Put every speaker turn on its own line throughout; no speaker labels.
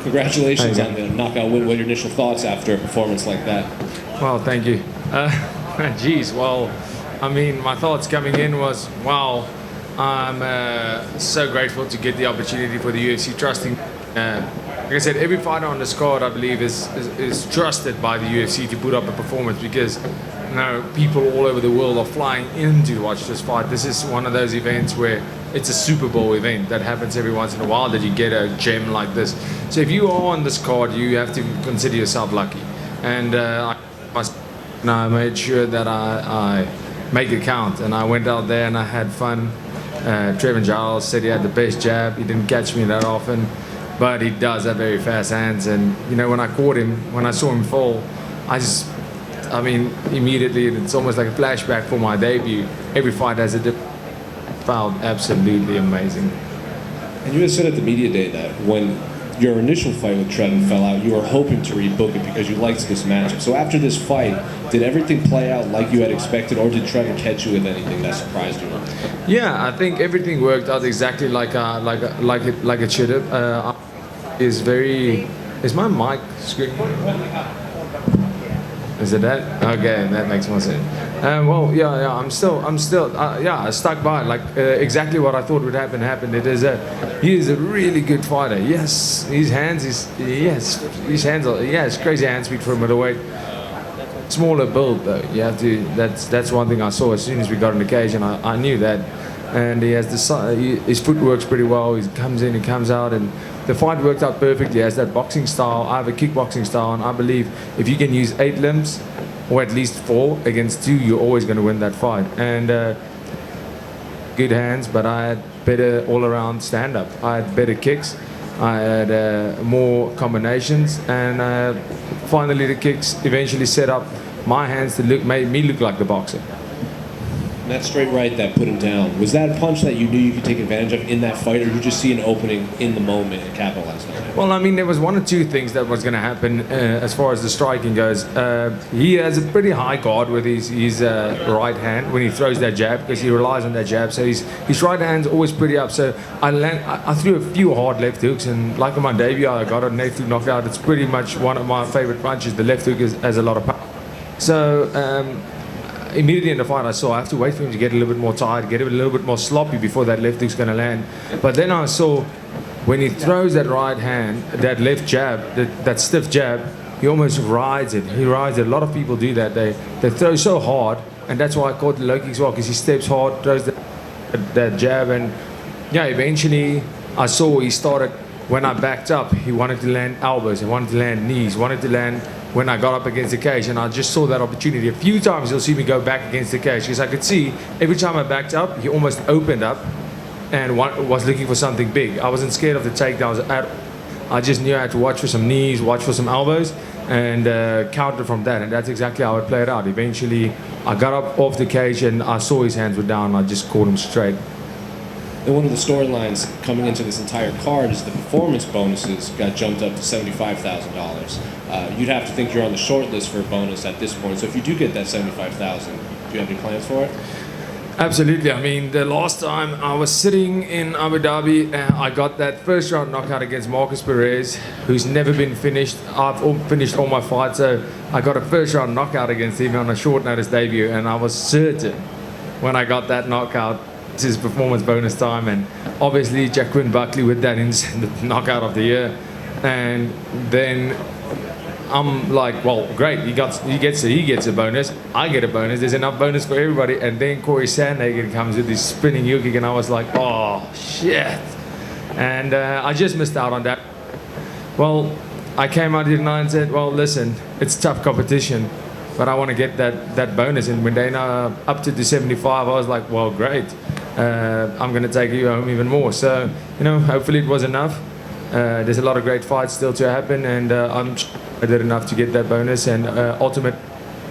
Congratulations on the knockout win. What are your initial thoughts after a performance like that?
Well, thank you. Geez, well, I mean, my thoughts coming in was, wow, I'm so grateful to get the opportunity for the UFC trusting. Like I said, every fighter on this card, I believe, is trusted by the UFC to put up a performance because people all over the world are flying in to watch this fight. This is one of those events where it's a Super Bowl event that happens every once in a while that you get a gem like this. So if you are on this card, you have to consider yourself lucky. And I made sure that I make it count. And I went out there and I had fun. Trevin Giles said he had the best jab. He didn't catch me that often, but he does have very fast hands. And you know, when I caught him, when I saw him fall, I mean, immediately it's almost like a flashback for my debut. Every fight has a different. Felt absolutely amazing.
And you had said at the media day that when your initial fight with Trevin fell out, you were hoping to rebook it because you liked this matchup. So after this fight, did everything play out like you had expected, or did Trevin catch you with anything that surprised you?
Yeah, I think everything worked out exactly like it should have. Is my mic screen? Is it that? Okay, that makes more sense. Well, yeah, I'm still, I stuck by it. Like exactly what I thought would happen happened. He is a really good fighter. Yes, his hands he has crazy hand speed for a middleweight. Smaller build though. You have to. That's one thing I saw as soon as we got in the cage, and I knew that. And he has his foot works pretty well. He comes in, he comes out, and the fight worked out perfectly. He has that boxing style. I have a kickboxing style, and I believe if you can use 8 limbs, or at least 4 against 2, you're always going to win that fight. And good hands, but I had better all-around stand-up. I had better kicks. I had more combinations, and finally the kicks eventually set up my hands to made me look like the boxer.
And that straight right that put him down, was that a punch that you knew you could take advantage of in that fight, or did you just see an opening in the moment and capitalize on it?
Well, I mean, there was 1 or 2 things that was going to happen as far as the striking goes. He has a pretty high guard with his right hand when he throws that jab, because he relies on that jab. So his right hand's always pretty up. So I threw a few hard left hooks, and like on my debut, I got a left hook knockout. It's pretty much one of my favorite punches. The left hook has a lot of power. So immediately in the fight, I have to wait for him to get a little bit more tired, get a little bit more sloppy before that left hook's going to land. But then I saw when he throws that right hand, that left jab, that stiff jab, he almost rides it. He rides it. A lot of people do that. They throw so hard, and that's why I caught the low kick as well, because he steps hard, throws that jab, and yeah, eventually I saw he started. When I backed up, he wanted to land elbows, he wanted to land knees, wanted to land when I got up against the cage, and I just saw that opportunity. A few times you'll see me go back against the cage, because I could see every time I backed up, he almost opened up and was looking for something big. I wasn't scared of the takedowns at all. I just knew I had to watch for some knees, watch for some elbows, and counter from that, and that's exactly how it played out. Eventually, I got up off the cage and I saw his hands were down, and I just caught him straight.
And one of the storylines coming into this entire card is the performance bonuses got jumped up to $75,000. You'd have to think you're on the short list for a bonus at this point. So if you do get that $75,000, do you have any plans for it?
Absolutely. I mean, the last time I was sitting in Abu Dhabi, I got that first round knockout against Marcus Perez, who's never been finished. I've finished all my fights, so I got a first round knockout against him on a short notice debut, and I was certain when I got that knockout, it's his performance bonus time. And obviously Jaquin Buckley with that instant knockout of the year, and then I'm like, well, great, he gets a bonus, I get a bonus, there's enough bonus for everybody. And then Corey Sandhagen comes with his spinning heel kick, and I was like, oh shit. And I just missed out on that. Well, I came out here tonight and said, well, listen, it's tough competition, but I want to get that bonus. And when they now up to the 75, I was like, well, great, I'm going to take you home even more. So, you know, hopefully it was enough. There's a lot of great fights still to happen, and I did enough to get that bonus. And ultimately,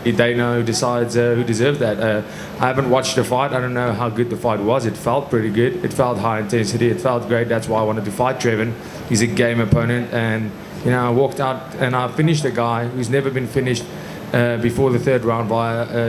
they know who decides who deserved that. I haven't watched the fight. I don't know how good the fight was. It felt pretty good. It felt high intensity. It felt great. That's why I wanted to fight Trevin. He's a game opponent, and you know, I walked out and I finished a guy who's never been finished before the third round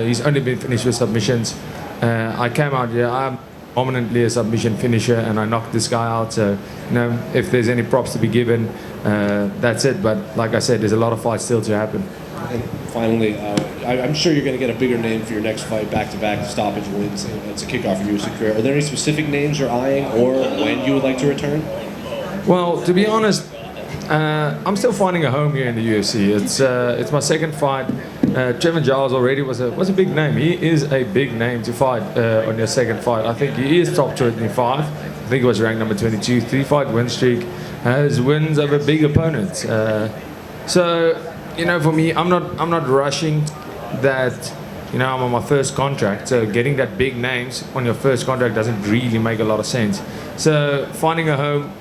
he's only been finished with submissions. I came out here. I'm dominantly a submission finisher, and I knocked this guy out. So, you know, if there's any props to be given, that's it. But like I said, there's a lot of fights still to happen.
And finally, I'm sure you're going to get a bigger name for your next fight, back-to-back stoppage wins. It's a kickoff for your UFC career. Are there any specific names you're eyeing, or when you would like to return?
Well, to be honest, I'm still finding a home here in the UFC. It's my second fight. Trevin Giles already was a big name. He is a big name to fight on your second fight. I think he is top 25. I think he was ranked number 22. 3-fight win streak. Has wins over big opponents. So, you know, for me, I'm not rushing that. You know, I'm on my first contract, so getting that big names on your first contract doesn't really make a lot of sense. So finding a home,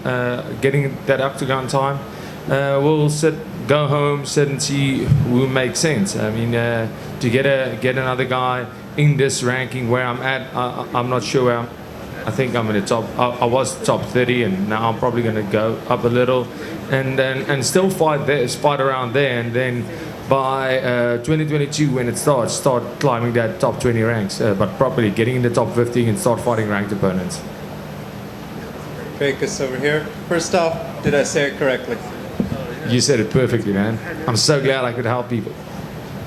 getting that octagon time, we'll go home, sit and see who makes sense. I mean, to get another guy in this ranking where I'm at, I'm not sure where I think I'm in the top. I was top 30, and now I'm probably going to go up a little, and still fight around there, and then by 2022 when it start climbing that top 20 ranks, but properly getting in the top 50 and start fighting ranked opponents.
Dricus over here. First off, did I say it correctly?
You said it perfectly, man. I'm so glad I could help people.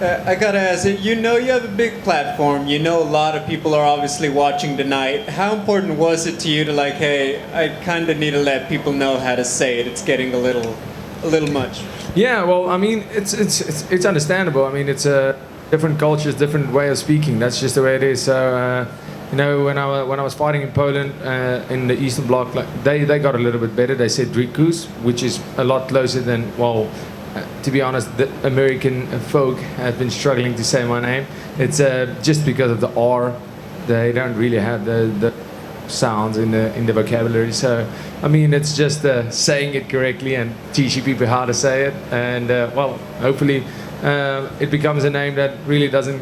I gotta ask you, you know you have a big platform, you know a lot of people are obviously watching tonight. How important was it to you to like, hey, I kind of need to let people know how to say it, it's getting a little much?
Yeah, well, I mean, it's understandable. I mean, it's different cultures, different way of speaking. That's just the way it is. So, you know, when I was fighting in Poland in the Eastern Bloc, like they got a little bit better. They said Dricus, which is a lot closer than, well, to be honest, the American folk have been struggling to say my name. It's just because of the R. They don't really have the sounds in the vocabulary. So, I mean, it's just saying it correctly and teaching people how to say it. And, well, hopefully it becomes a name that really doesn't,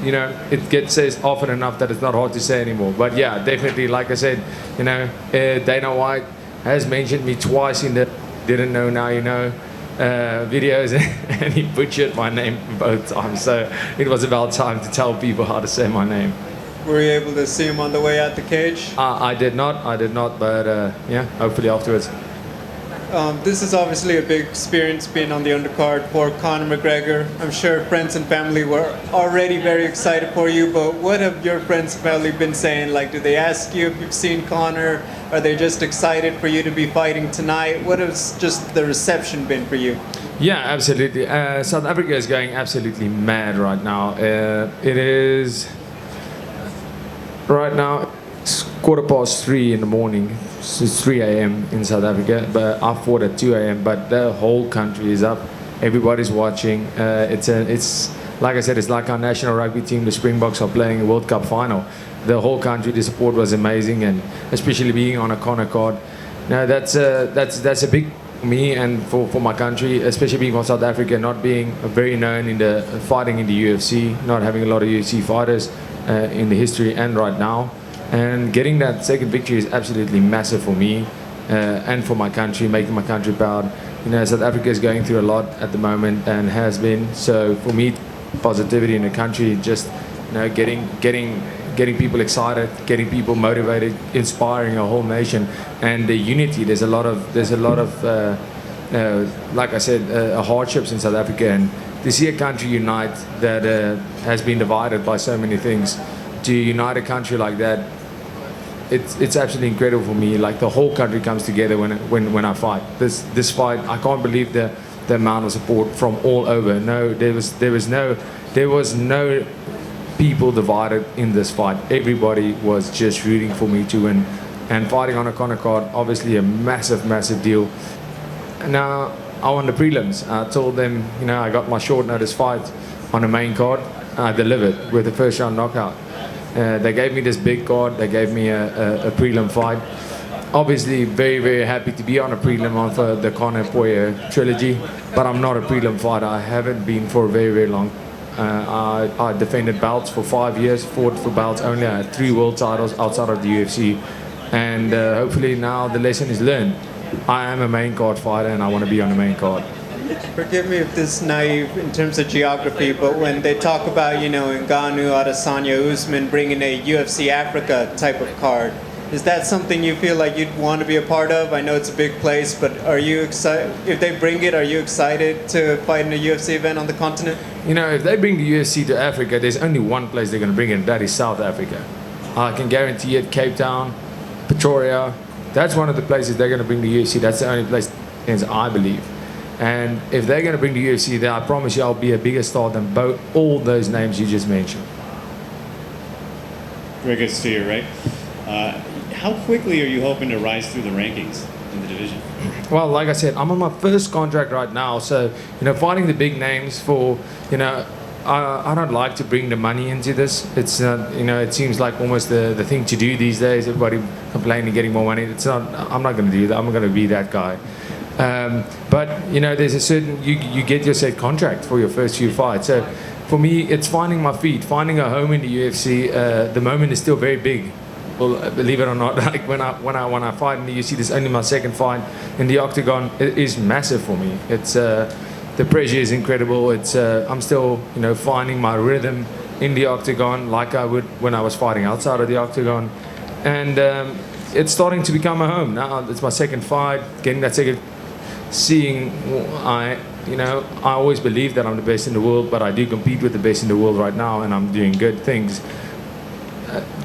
you know, it gets said often enough that it's not hard to say anymore. But, yeah, definitely, like I said, you know, Dana White has mentioned me twice in the didn't know now you know videos, and he butchered my name both times. So it was about time to tell people how to say my name.
Were you able to see him on the way out the cage?
I did not, but yeah, hopefully afterwards.
This is obviously a big experience being on the undercard for Conor McGregor. I'm sure friends and family were already very excited for you, but what have your friends and family been saying? Like, do they ask you if you've seen Conor? Are they just excited for you to be fighting tonight? What has just the reception been for you?
Yeah, absolutely. South Africa is going absolutely mad right now. It is right now. It's 3:15 in the morning. So it's 3 a.m. in South Africa, but I fought at 2 a.m. But the whole country is up. Everybody's watching. It's like I said, it's like our national rugby team. The Springboks are playing a World Cup final. The whole country, the support was amazing, and especially being on a Conor card. Now that's a big for me and for my country, especially being from South Africa, not being very known in the fighting in the UFC, not having a lot of UFC fighters in the history and right now. And getting that second victory is absolutely massive for me and for my country, making my country proud. You know, South Africa is going through a lot at the moment and has been. So for me, positivity in the country, just, you know, getting people excited, getting people motivated, inspiring a whole nation, and the unity. There's a lot of like I said, hardships in South Africa, and to see a country unite that has been divided by so many things, to unite a country like that, it's absolutely incredible for me. Like the whole country comes together when I fight. This fight, I can't believe the amount of support from all over. No, there was no people divided in this fight. Everybody was just rooting for me to win, and fighting on a Conor card, obviously a massive deal. Now I won the prelims. I told them, you know, I got my short notice fight on the main card. I delivered with the first round knockout. They gave me this big card. They gave me a prelim fight. Obviously, very happy to be on a prelim on for the Conor Poirier trilogy. But I'm not a prelim fighter. I haven't been for very long. I defended belts for 5 years. Fought for belts only. I had 3 world titles outside of the UFC. And hopefully now the lesson is learned. I am a main card fighter, and I want to be on the main card.
Forgive me if this is naive in terms of geography, but when they talk about, you know, Ngannou, Adesanya, Usman bringing a UFC Africa type of card, Is that something you feel like you'd want to be a part of? I know it's a big place, but are you excited? If they bring it, are you excited to fight in a UFC event on the continent?
You know, if they bring the UFC to Africa, there's only one place they're going to bring it, and that is South Africa. I can guarantee it. Cape Town, Pretoria, that's one of the places they're going to bring the UFC. That's the only place, I believe. And if they're going to bring the UFC there, I promise you I'll be a bigger star than all those names you just mentioned.
Very good to you, right? How quickly are you hoping to rise through the rankings in the division?
Well, like I said, I'm on my first contract right now, so you know, fighting the big names for, you know, I don't like to bring the money into this. It's you know, it seems like almost the thing to do these days. Everybody complaining, getting more money. It's not. I'm not going to do that. I'm going to be that guy. But you know, there's a certain you get your set contract for your first few fights. So for me, it's finding my feet, finding a home in the UFC. The moment is still very big. Well, believe it or not, like when I fight in the UFC, this is only my second fight in the octagon. It is massive for me. It's the pressure is incredible. It's I'm still, you know, finding my rhythm in the octagon like I would when I was fighting outside of the octagon, and it's starting to become a home now. It's my second fight, getting that second, seeing I always believe that I'm the best in the world, but I do compete with the best in the world right now, and I'm doing good things.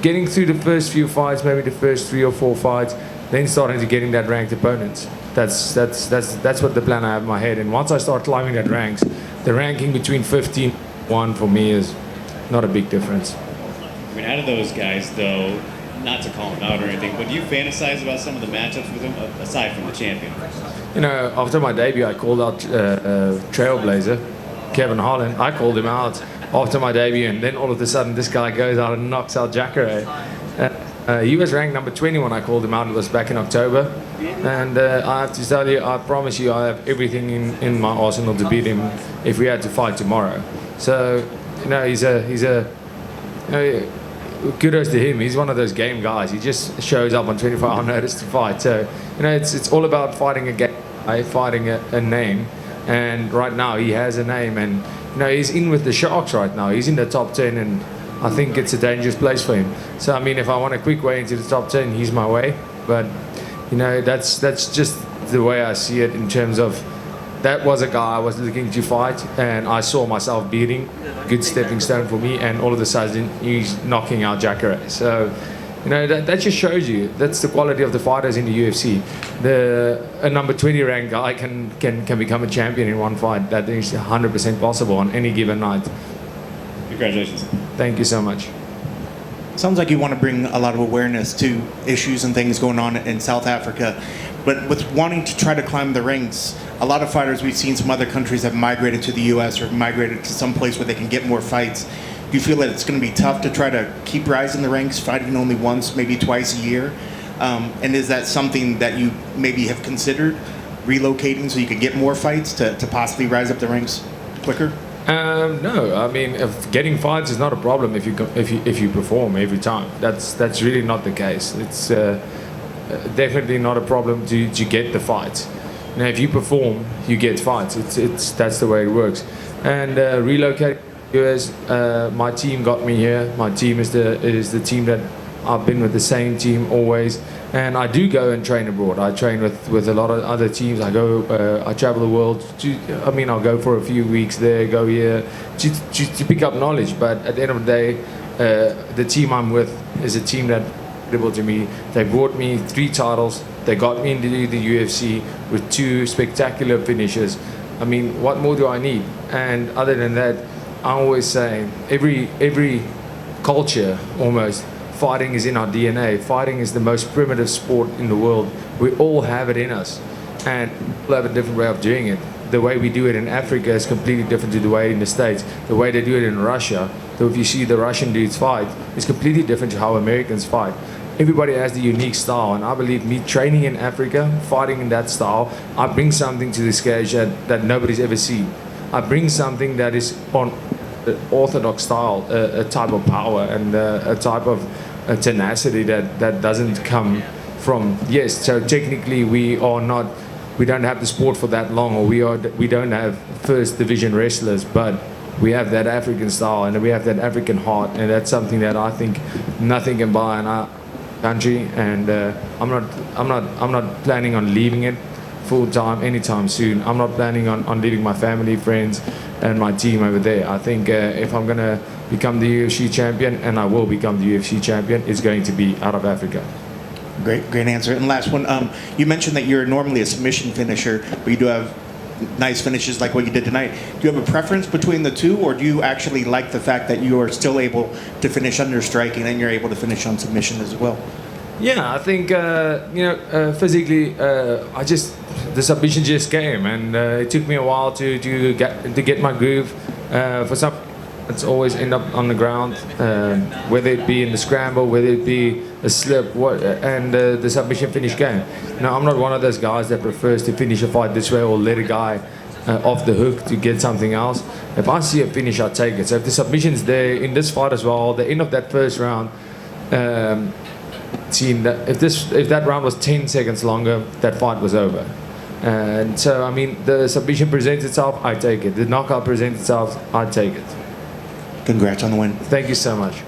Getting through the first few fights, maybe the first 3 or 4 fights, then starting to getting that ranked opponents. That's what the plan I have in my head. And once I start climbing that ranks, the ranking between 15 and 1 for me is not a big difference.
I mean, out of those guys, though, not to call him out or anything, but do you fantasize about some of the matchups with him aside from the champion?
You know, after my debut, I called out Trailblazer, Kevin Holland. I called him out after my debut, and then all of a sudden this guy goes out and knocks out Jacare. He was ranked number 20 when I called him out. It was back in October, and I have to tell you, I promise you, I have everything in my arsenal to beat him if we had to fight tomorrow. So, you know, he's a you know, kudos to him. He's one of those game guys. He just shows up on 24-hour notice to fight. So, you know, it's all about fighting a game, fighting a name, and right now he has a name, and you know, he's in with the Sharks right now. He's in the top 10, and I think it's a dangerous place for him. So, I mean, if I want a quick way into the top 10, he's my way. But, you know, that's just the way I see it in terms of that was a guy I was looking to fight, and I saw myself beating. Good stepping stone for me, and all of a sudden he's knocking out Jacare. So, you know, that just shows you that's the quality of the fighters in the UFC. A number 20 ranked guy can become a champion in one fight. That is 100% possible on any given night.
Congratulations.
Thank you so much.
Sounds like you want to bring a lot of awareness to issues and things going on in South Africa. But with wanting to try to climb the ranks, a lot of fighters we've seen some other countries have migrated to the U.S. or migrated to some place where they can get more fights. Do you feel that it's going to be tough to try to keep rising the ranks, fighting only once, maybe twice a year? And is that something that you maybe have considered relocating so you could get more fights to possibly rise up the ranks quicker?
No, I mean, if getting fights is not a problem if you perform every time. That's really not the case. It's definitely not a problem to get the fights. Now, if you perform, you get fights. That's the way it works. And relocating to the US, my team got me here. My team is the team that I've been with, the same team always. And I do go and train abroad. I train with a lot of other teams. I travel the world. I'll go for a few weeks there, go here, to pick up knowledge. But at the end of the day, the team I'm with is a team that incredible to me. They brought me 3 titles. They got me into the UFC with 2 spectacular finishes. I mean, what more do I need? And other than that, I always say every culture almost, fighting is in our DNA. Fighting is the most primitive sport in the world. We all have it in us, and we have a different way of doing it. The way we do it in Africa is completely different to the way in the States. The way they do it in Russia, so if you see the Russian dudes fight, is completely different to how Americans fight. Everybody has the unique style, and I believe me training in Africa, fighting in that style, I bring something to this cage that nobody's ever seen. I bring something that is on orthodox style, a type of power and a type of tenacity that doesn't come from, yes, so technically we don't have the sport for that long, or we don't have first division wrestlers, but we have that African style and we have that African heart, and that's something that I think nothing can buy. And country, and I'm not planning on leaving it full time anytime soon. I'm not planning on leaving my family, friends, and my team over there. I think if I'm gonna become the UFC champion, and I will become the UFC champion, it's going to be out of Africa.
Great answer. And last one, you mentioned that you're normally a submission finisher, but you do have nice finishes like what you did tonight. Do you have a preference between the two, or do you actually like the fact that you are still able to finish under striking and you're able to finish on submission as well?
Yeah, I think physically, the submission just came, and it took me a while to get my groove. For some, it's always end up on the ground, whether it be in the scramble, whether it be a slip, and the submission finish game. Now, I'm not one of those guys that prefers to finish a fight this way or let a guy off the hook to get something else. If I see a finish, I take it. So if the submission's there in this fight as well, the end of that first round, seeing that if that round was 10 seconds longer, that fight was over. And so, I mean, the submission presents itself, I take it. The knockout presents itself, I take it.
Congrats on the win.
Thank you so much.